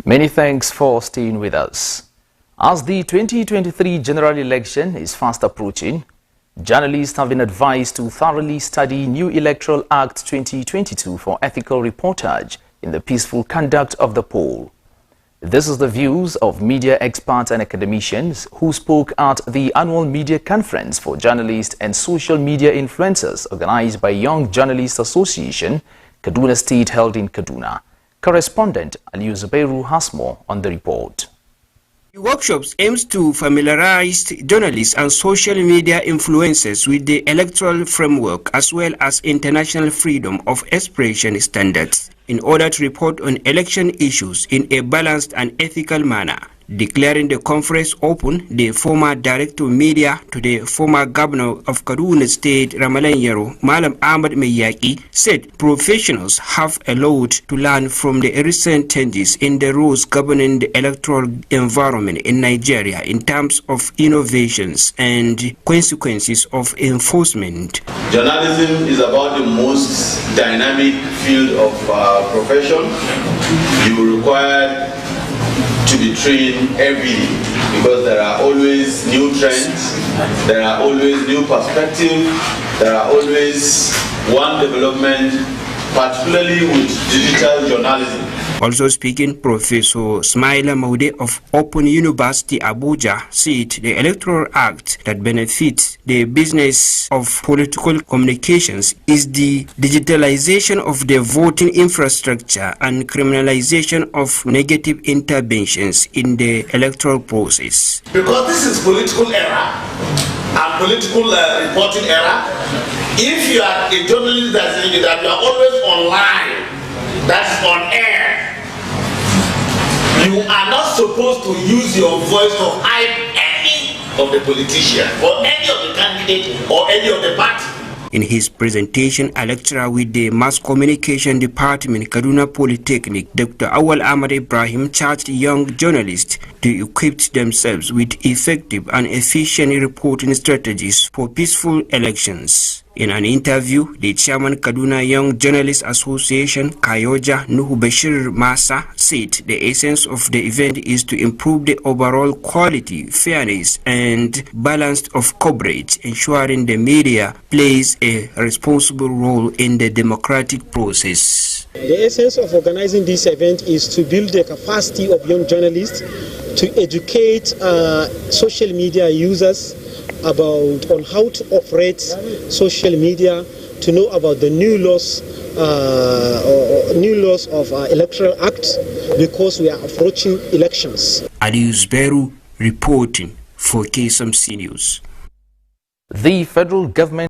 Many thanks for staying with us. As the 2023 general election is fast approaching, journalists have been advised to thoroughly study new Electoral Act 2022 for ethical reportage in the peaceful conduct of the poll. This is the views of media experts and academicians who spoke at the annual media conference for journalists and social media influencers organized by Young Journalists Association, Kaduna State, held in Kaduna. Correspondent Ali Zubairu has more on the report. The workshops aims to familiarize journalists and social media influencers with the electoral framework as well as international freedom of expression standards in order to report on election issues in a balanced and ethical manner. Declaring the conference open, the former director of media to the former governor of Kaduna State, Ramalan Yaro, Malam Ahmad Meyaki, said professionals have a lot to learn from the recent changes in the rules governing the electoral environment in Nigeria in terms of innovations and consequences of enforcement. Journalism is about the most dynamic field of profession. You require to be trained every day because there are always new trends, there are always new perspectives, there are always one development, particularly with digital journalism. Also speaking, Professor Smaila Maude of Open University Abuja said the Electoral Act that benefits the business of political communications is the digitalization of the voting infrastructure and criminalization of negative interventions in the electoral process. Because this is political era and political reporting era, if you are a journalist that you are always online, that's on air, you are not supposed to use your voice to hype any of the politician or any of the candidate or any of the party. In his presentation, a lecturer with the Mass Communication Department, Kaduna Polytechnic, Dr. Awal Ahmad Ibrahim, charged young journalists to equip themselves with effective and efficient reporting strategies for peaceful elections. In an interview, the chairman Kaduna Young Journalists Association, KAYOJA, Nuhu Bashir Masa, said the essence of the event is to improve the overall quality, fairness, and balance of coverage, ensuring the media plays a responsible role in the democratic process. The essence of organizing this event is to build the capacity of young journalists to educate social media users about on how to operate social media, to know about the new laws of Electoral Act, because we are approaching elections. Ali Zubairu reporting for KSMC News. The federal government